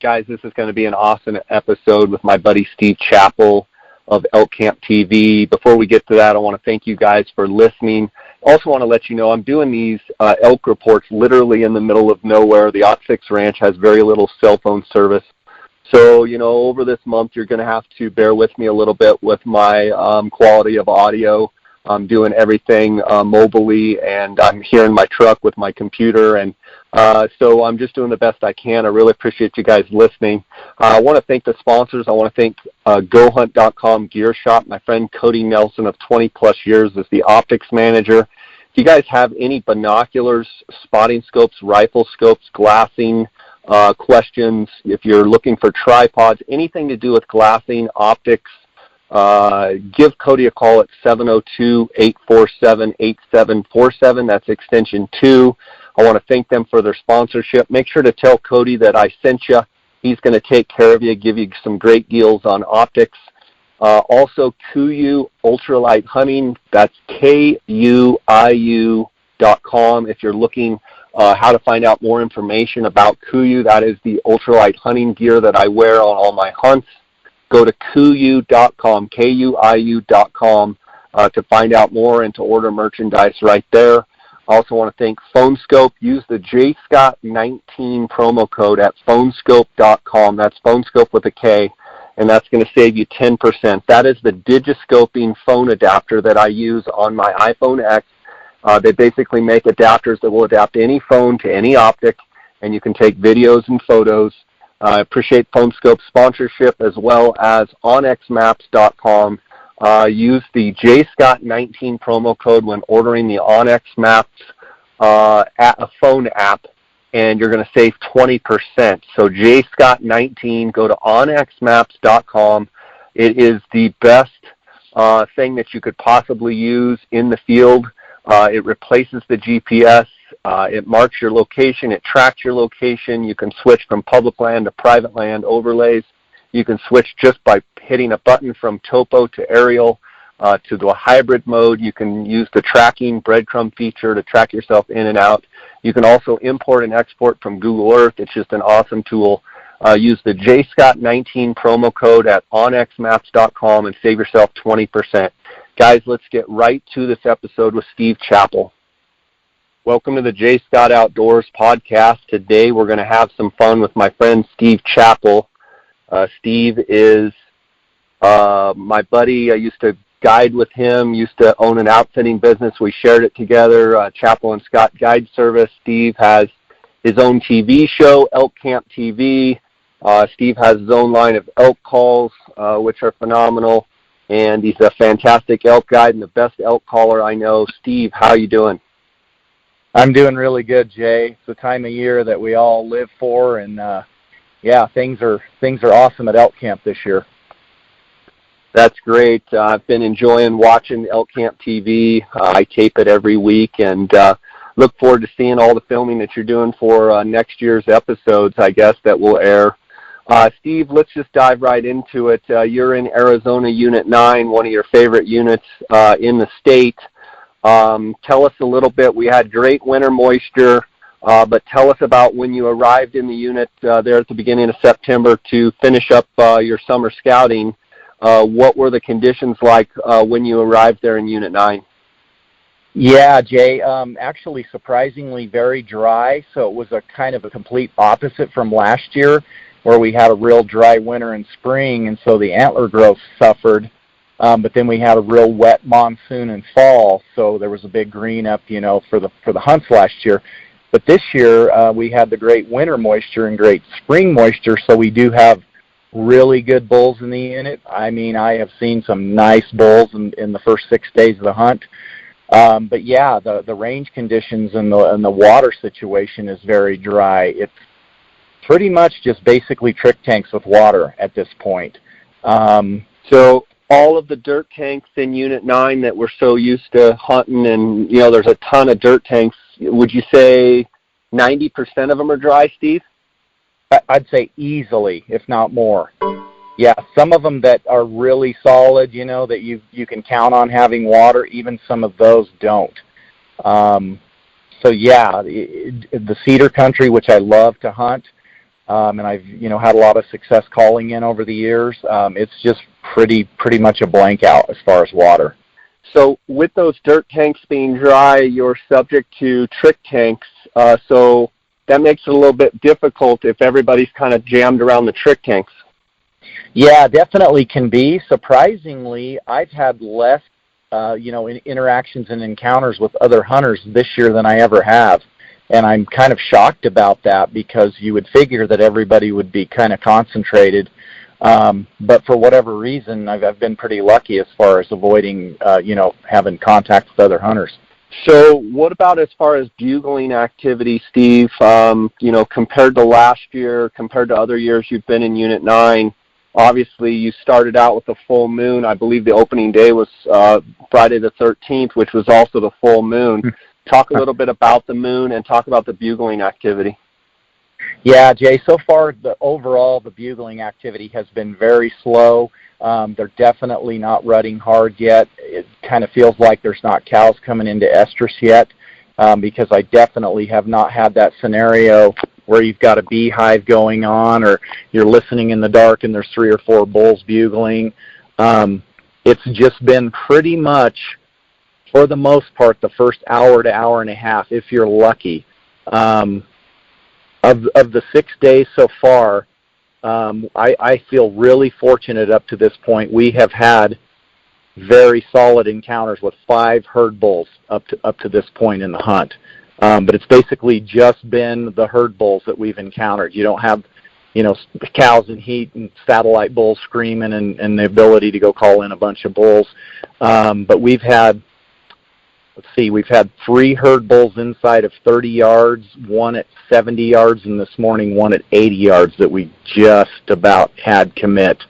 Guys, this is going to be an awesome episode with my buddy Steve Chappell of ElkCampTV. Before we get to that, I want to thank you guys for listening. Also want to let you know I'm doing these elk reports literally in the middle of nowhere. The Onyx Ranch has very little cell phone service. So, over this month, you're going to have to bear with me a little bit with my quality of audio. I'm doing everything mobily, and I'm here in my truck with my computer, and so I'm just doing the best I can. I really appreciate you guys listening. I want to thank the sponsors. I want to thank GoHunt.com Gear Shop. My friend Cody Nelson of 20-plus years is the optics manager. If you guys have any binoculars, spotting scopes, rifle scopes, glassing questions, if you're looking for tripods, anything to do with glassing, optics, give Cody a call at 702-847-8747. That's extension 2. I want to thank them for their sponsorship. Make sure to tell Cody that I sent you. He's going to take care of you, give you some great deals on optics. Also, KUIU Ultralight Hunting. That's KUIU.com. If you're looking how to find out more information about KUIU, that is the ultralight hunting gear that I wear on all my hunts. Go to KUIU.com, KUIU.com, to find out more and to order merchandise right there. I also want to thank PhoneScope. Use the JScott19 promo code at phonescope.com. That's PhoneScope with a K, and that's going to save you 10%. That is the digiscoping phone adapter that I use on my iPhone X. They basically make adapters that will adapt any phone to any optic, and you can take videos and photos. I appreciate PhoneScope's sponsorship, as well as OnyxMaps.com. Use the JScott19 promo code when ordering the Onyx Maps phone app, and you're going to save 20%. So JScott19, go to OnyxMaps.com. It is the best thing that you could possibly use in the field. It replaces the GPS. It marks your location. It tracks your location. You can switch from public land to private land overlays. You can switch just by hitting a button from topo to aerial to the hybrid mode. You can use the tracking breadcrumb feature to track yourself in and out. You can also import and export from Google Earth. It's just an awesome tool. Use the JScott19 promo code at OnyxMaps.com and save yourself 20%. Guys, let's get right to this episode with Steve Chappell. Welcome to the J. Scott Outdoors podcast. Today we're going to have some fun with my friend Steve Chappell. Steve is my buddy. I used to guide with him, used to own an outfitting business. We shared it together, Chappell and Scott Guide Service. Steve has his own TV show, ElkCampTV. Steve has his own line of elk calls, which are phenomenal. And he's a fantastic elk guide and the best elk caller I know. Steve, how you doing? I'm doing really good, Jay. It's the time of year that we all live for, and things are awesome at Elk Camp this year. That's great. I've been enjoying watching ElkCampTV. I tape it every week, and look forward to seeing all the filming that you're doing for next year's episodes, I guess, that will air. Steve, let's just dive right into it. You're in Arizona Unit 9, one of your favorite units in the state. Tell us a little bit. We had great winter moisture, but tell us about when you arrived in the unit there at the beginning of September to finish up your summer scouting. What were the conditions like when you arrived there in Unit 9? Yeah, Jay, actually surprisingly very dry, so it was a kind of a complete opposite from last year, where we had a real dry winter and spring, and so the antler growth suffered. But then we had a real wet monsoon and fall, so there was a big green up, for the hunts last year. But this year we had the great winter moisture and great spring moisture, so we do have really good bulls in the unit. I mean, I have seen some nice bulls in the first 6 days of the hunt. But yeah, the range conditions and the water situation is very dry. It's pretty much just basically trick tanks with water at this point. So all of the dirt tanks in Unit 9 that we're so used to hunting, and there's a ton of dirt tanks, would you say 90% of them are dry, Steve? I'd say easily, if not more. Yeah, some of them that are really solid, that you can count on having water, even some of those don't. So yeah, the cedar country, which I love to hunt, and I've had a lot of success calling in over the years. It's just pretty much a blank out as far as water. So with those dirt tanks being dry, you're subject to trick tanks. So that makes it a little bit difficult if everybody's kind of jammed around the trick tanks. Yeah, definitely can be. Surprisingly, I've had less, interactions and encounters with other hunters this year than I ever have. And I'm kind of shocked about that, because you would figure that everybody would be kind of concentrated. But for whatever reason, I've been pretty lucky as far as avoiding, having contact with other hunters. So what about as far as bugling activity, Steve? Compared to last year, compared to other years you've been in Unit 9, obviously you started out with the full moon. I believe the opening day was Friday the 13th, which was also the full moon. Talk a little bit about the moon and talk about the bugling activity. Yeah, Jay, so far the bugling activity has been very slow. They're definitely not rutting hard yet. It kind of feels like there's not cows coming into estrus yet, because I definitely have not had that scenario where you've got a beehive going on, or you're listening in the dark and there's 3 or 4 bulls bugling. It's just been pretty much, for the most part, the first hour to hour and a half, if you're lucky. Of the 6 days so far, I feel really fortunate up to this point. We have had very solid encounters with 5 herd bulls up to this point in the hunt. But it's basically just been the herd bulls that we've encountered. You don't have, cows in heat and satellite bulls screaming and the ability to go call in a bunch of bulls. But we've had 3 herd bulls inside of 30 yards, 1 at 70 yards, and this morning 1 at 80 yards that we just about had commit,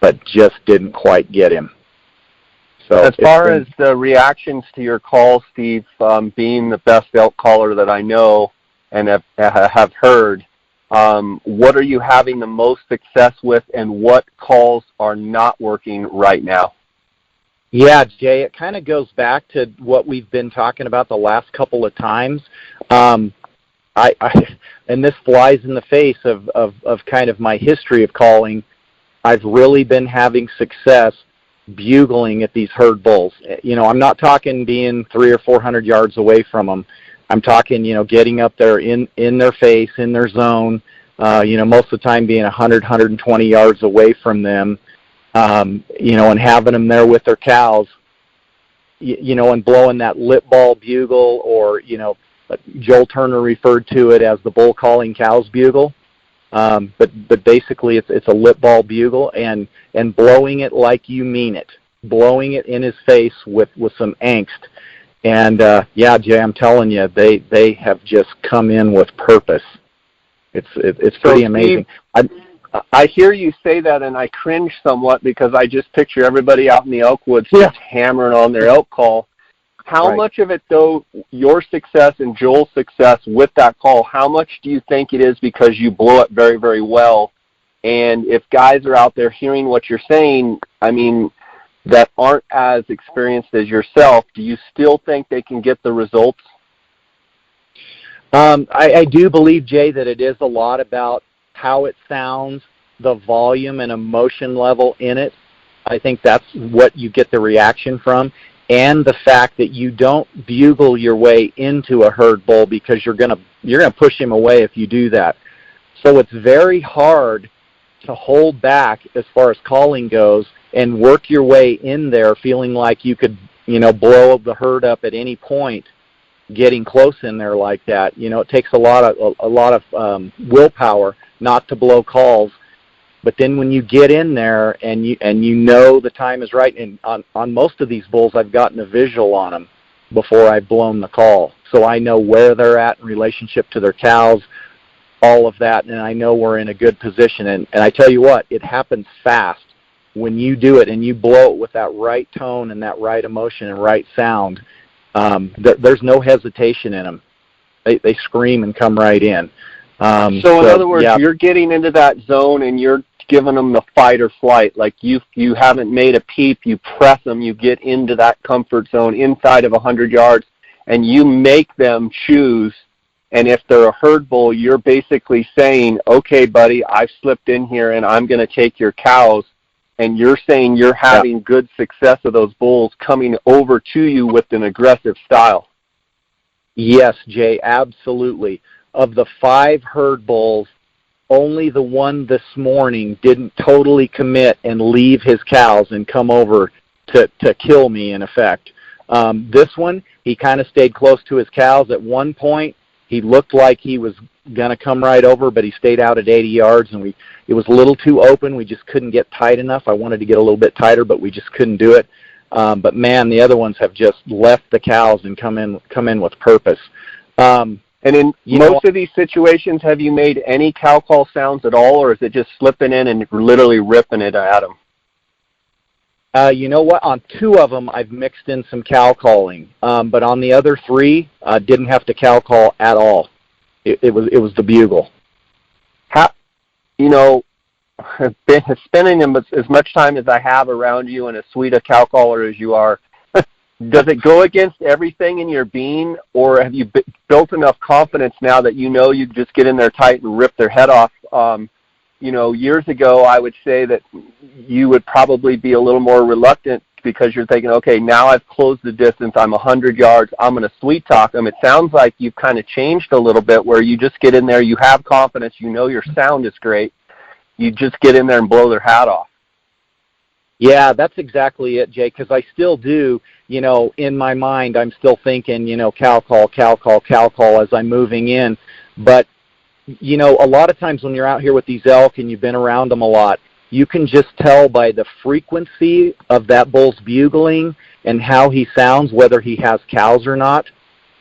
but just didn't quite get him. So as far as the reactions to your calls, Steve, being the best elk caller that I know and have heard, what are you having the most success with, and what calls are not working right now? Yeah, Jay, it kind of goes back to what we've been talking about the last couple of times. And this flies in the face of kind of my history of calling. I've really been having success bugling at these herd bulls. I'm not talking being 300 or 400 yards away from them. I'm talking, getting up there in their face, in their zone, most of the time being 100, 120 yards away from them, and having them there with their cows, and blowing that lip ball bugle, or, Joel Turner referred to it as the bull calling cows bugle. But basically it's a lip ball bugle, and blowing it like you mean it, blowing it in his face with some angst. And yeah, Jay, I'm telling you, they have just come in with purpose. It's pretty amazing. I hear you say that, and I cringe somewhat, because I just picture everybody out in the elk woods just hammering on their elk call. How much of it, though, your success and Joel's success with that call, how much do you think it is because you blow it very, very well? And if guys are out there hearing what you're saying, that aren't as experienced as yourself, do you still think they can get the results? I do believe, Jay, that it is a lot about how it sounds, the volume and emotion level in it. I think that's what you get the reaction from. And the fact that you don't bugle your way into a herd bull, because you're gonna push him away if you do that. So it's very hard to hold back as far as calling goes and work your way in there, feeling like you could blow the herd up at any point, getting close in there like that. It takes a lot of willpower not to blow calls. But then when you get in there and you know the time is right, and on most of these bulls I've gotten a visual on them before I've blown the call. So I know where they're at in relationship to their cows, all of that, and I know we're in a good position. And I tell you what, it happens fast when you do it and you blow it with that right tone and that right emotion and right sound. There's no hesitation in them. They scream and come right in. So in other words, you're getting into that zone and you're giving them the fight or flight. Like you haven't made a peep, you press them, you get into that comfort zone inside of 100 yards, and you make them choose And if they're a herd bull, you're basically saying, okay, buddy, I've slipped in here and I'm going to take your cows. And you're saying you're having good success of those bulls coming over to you with an aggressive style. Yes, Jay, absolutely. Of the 5 herd bulls, only the one this morning didn't totally commit and leave his cows and come over to kill me, in effect. This one, he kind of stayed close to his cows. At one point, he looked like he was going to come right over, but he stayed out at 80 yards, and it was a little too open. We just couldn't get tight enough. I wanted to get a little bit tighter, but we just couldn't do it. But, man, the other ones have just left the cows and come in with purpose. And in most of these situations, have you made any cow call sounds at all, or is it just slipping in and literally ripping it at them? You know what? On 2 of them, I've mixed in some cow calling, but on the other 3, didn't have to cow call at all. It was the bugle. Spending as much time as I have around you and as sweet a cow caller as you are, does it go against everything in your being, or have you built enough confidence now that you know you just get in there tight and rip their head off? Years ago, I would say that you would probably be a little more reluctant because you're thinking, okay, now I've closed the distance, I'm 100 yards, I'm going to sweet talk them. It sounds like you've kind of changed a little bit where you just get in there, you have confidence, you know your sound is great, you just get in there and blow their hat off. Yeah, that's exactly it, Jay, because I still do, in my mind, I'm still thinking, cow call as I'm moving in. But, a lot of times when you're out here with these elk and you've been around them a lot, you can just tell by the frequency of that bull's bugling and how he sounds, whether he has cows or not.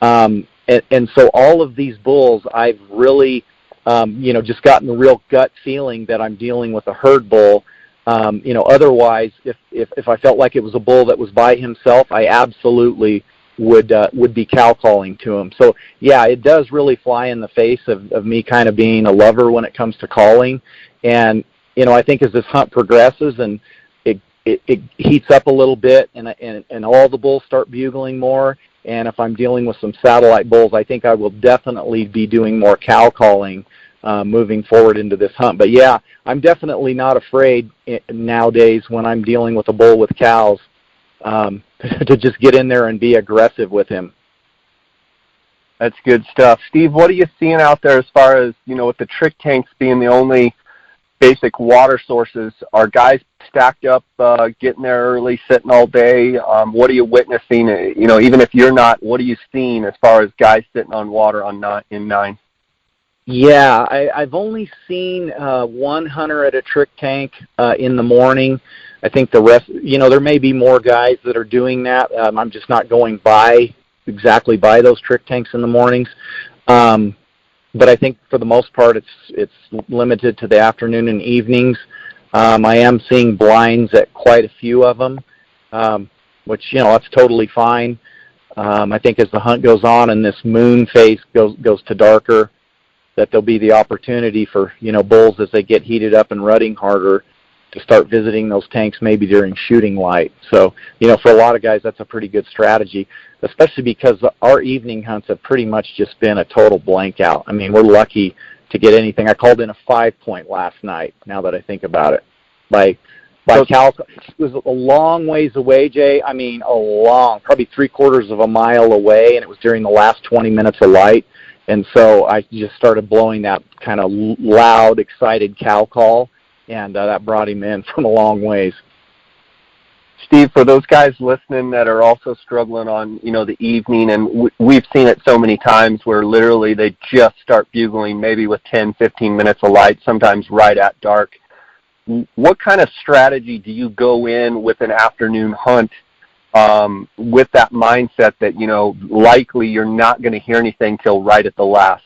And so all of these bulls, I've really, just gotten the real gut feeling that I'm dealing with a herd bull. Otherwise, if I felt like it was a bull that was by himself, I absolutely would be cow calling to him. So yeah, it does really fly in the face of me kind of being a lover when it comes to calling. And I think as this hunt progresses and it heats up a little bit and all the bulls start bugling more, and if I'm dealing with some satellite bulls, I think I will definitely be doing more cow calling moving forward into this hunt. But yeah, I'm definitely not afraid nowadays when I'm dealing with a bull with cows to just get in there and be aggressive with him. That's good stuff. Steve, what are you seeing out there as far as, with the trick tanks being the only basic water sources? Are guys stacked up, getting there early, sitting all day? What are you witnessing? Even if you're not, what are you seeing as far as guys sitting on water in 9? Yeah, I've only seen one hunter at a trick tank in the morning. I think the rest, there may be more guys that are doing that. I'm just not going exactly by those trick tanks in the mornings. But I think for the most part, it's limited to the afternoon and evenings. I am seeing blinds at quite a few of them, which, that's totally fine. I think as the hunt goes on and this moon phase goes to darker, that there'll be the opportunity for, bulls as they get heated up and rutting harder to start visiting those tanks maybe during shooting light. So, for a lot of guys, that's a pretty good strategy, especially because our evening hunts have pretty much just been a total blank out. I mean, we're lucky to get anything. I called in a 5-point last night, now that I think about it. By Cal, it was a long ways away, Jay. I mean, probably 3/4 of a mile away, and it was during the last 20 minutes of light. And so I just started blowing that kind of loud, excited cow call, and that brought him in from a long ways. Steve, for those guys listening that are also struggling on, the evening, and we've seen it so many times where literally they just start bugling maybe with 10, 15 minutes of light, sometimes right at dark. What kind of strategy do you go in with an afternoon hunt with that mindset that, likely you're not going to hear anything till right at the last?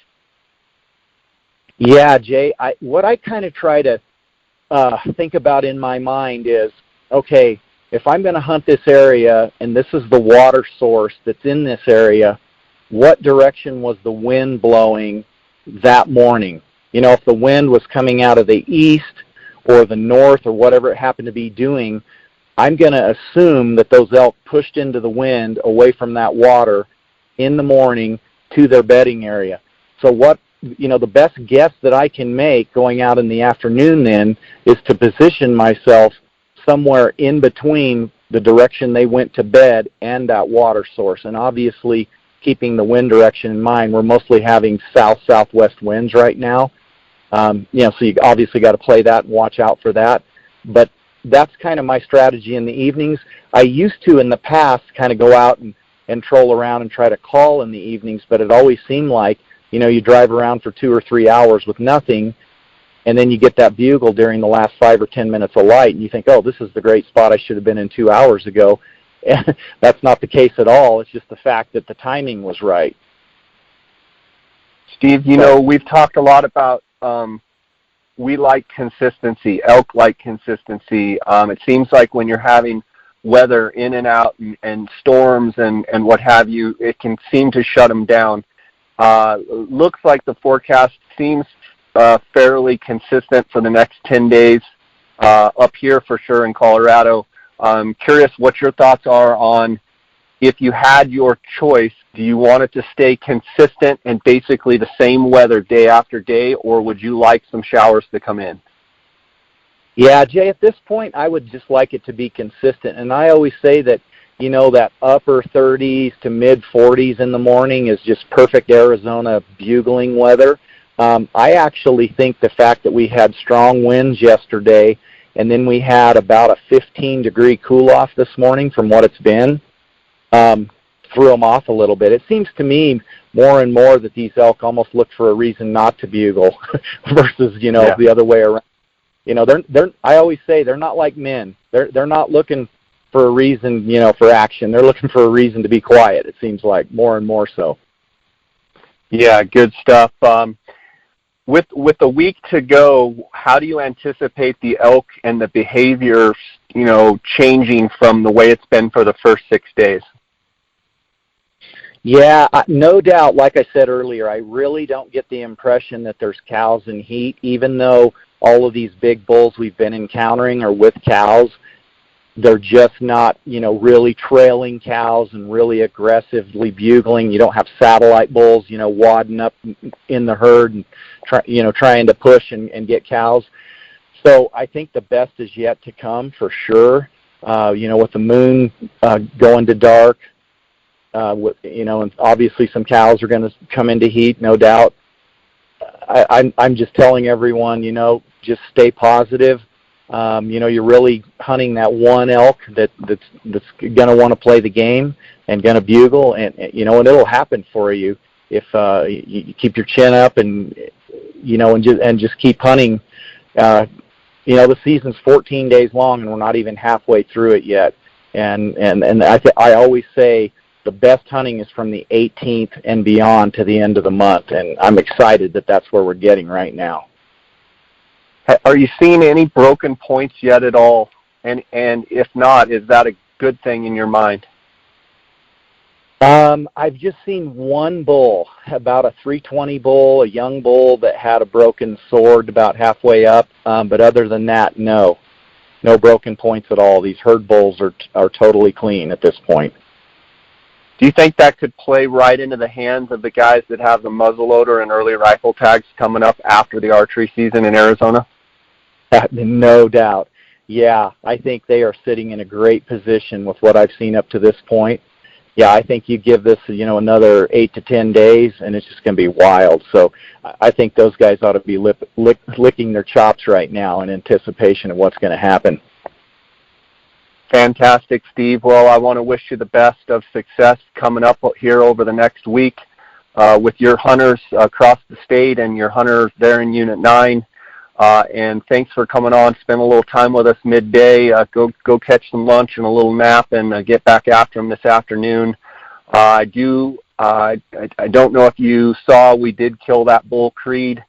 Yeah, Jay, what I kind of try to think about in my mind is, okay, if I'm going to hunt this area and this is the water source that's in this area, what direction was the wind blowing that morning? If the wind was coming out of the east or the north or whatever it happened to be doing, I'm going to assume that those elk pushed into the wind away from that water in the morning to their bedding area. So what, the best guess that I can make going out in the afternoon then is to position myself somewhere in between the direction they went to bed and that water source. And obviously, keeping the wind direction in mind, we're mostly having south-southwest winds right now. So you obviously got to play that and watch out for that. But that's kind of my strategy in the evenings. I used to, in the past, kind of go out and troll around and try to call in the evenings, but it always seemed like, you drive around for 2 or 3 hours with nothing, and then you get that bugle during the last 5 or 10 minutes of light, and you think, oh, this is the great spot I should have been in 2 hours ago. And that's not the case at all. It's just the fact that the timing was right. Steve, we've talked a lot about we like consistency, elk like consistency. It seems like when you're having weather in and out and storms and what have you, it can seem to shut them down. Looks like the forecast seems fairly consistent for the next 10 days up here for sure in Colorado. I'm curious what your thoughts are on, if you had your choice, do you want it to stay consistent and basically the same weather day after day, or would you like some showers to come in? Yeah, Jay, at this point, I would just like it to be consistent. And I always say that, that upper 30s to mid 40s in the morning is just perfect Arizona bugling weather. I actually think the fact that we had strong winds yesterday and then we had about a 15-degree cool-off this morning from what it's been, threw them off a little bit. It seems to me more and more that these elk almost look for a reason not to bugle versus, the other way around. I always say they're not like men. They're not looking for a reason, for action. They're looking for a reason to be quiet, it seems like, more and more so. Yeah, good stuff. With a week to go, how do you anticipate the elk and the behaviors, changing from the way it's been for the first 6 days? Yeah, no doubt. Like I said earlier, I really don't get the impression that there's cows in heat, even though all of these big bulls we've been encountering are with cows. They're just not, really trailing cows and really aggressively bugling. You don't have satellite bulls, wadding up in the herd and trying to push and get cows. So I think the best is yet to come for sure. With the moon going to dark, and obviously some cows are going to come into heat, no doubt. I'm just telling everyone, just stay positive. You're really hunting that one elk that's going to want to play the game and going to bugle, and it'll happen for you if you keep your chin up and just keep hunting. The season's 14 days long, and we're not even halfway through it yet. And I always say the best hunting is from the 18th and beyond to the end of the month, and I'm excited that that's where we're getting right now. Are you seeing any broken points yet at all? And if not, is that a good thing in your mind? I've just seen one bull, about a 320 bull, a young bull that had a broken sword about halfway up. But other than that, no broken points at all. These herd bulls are totally clean at this point. Do you think that could play right into the hands of the guys that have the muzzleloader and early rifle tags coming up after the archery season in Arizona? No doubt. Yeah, I think they are sitting in a great position with what I've seen up to this point. Yeah, I think you give this, another 8 to 10 days, and it's just going to be wild. So I think those guys ought to be licking their chops right now in anticipation of what's going to happen. Fantastic, Steve. Well, I want to wish you the best of success coming up here over the next week with your hunters across the state and your hunters there in Unit 9. And thanks for coming on, spend a little time with us midday. Go catch some lunch and a little nap and get back after them this afternoon. I don't know if you saw, we did kill that bull Creed.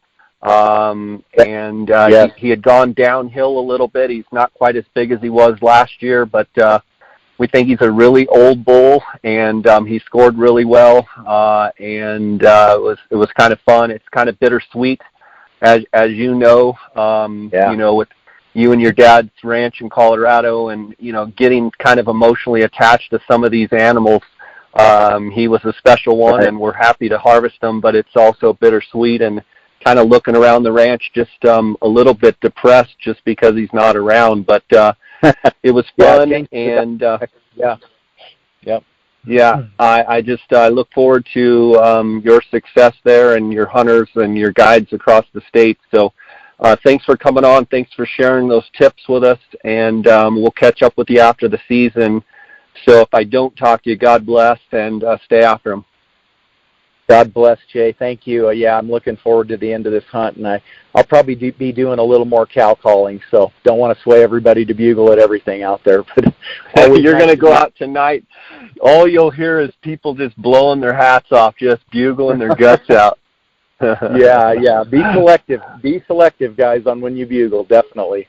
Yes. He had gone downhill a little bit. He's not quite as big as he was last year, but we think he's a really old bull, and he scored really well. It was kind of fun. It's kind of bittersweet. As you know, with you and your dad's ranch in Colorado and, getting kind of emotionally attached to some of these animals, He was a special one, and we're happy to harvest him, but it's also bittersweet and kind of looking around the ranch just a little bit depressed just because he's not around. But it was fun, and I look forward to your success there and your hunters and your guides across the state. So thanks for coming on. Thanks for sharing those tips with us, and we'll catch up with you after the season. So if I don't talk to you, God bless, and stay after them. God bless, Jay. Thank you. I'm looking forward to the end of this hunt, and I'll probably be doing a little more cow calling, so don't want to sway everybody to bugle at everything out there. But you're going to go out tonight. All you'll hear is people just blowing their hats off, just bugling their guts out. Yeah. Be selective. Be selective, guys, on when you bugle, definitely.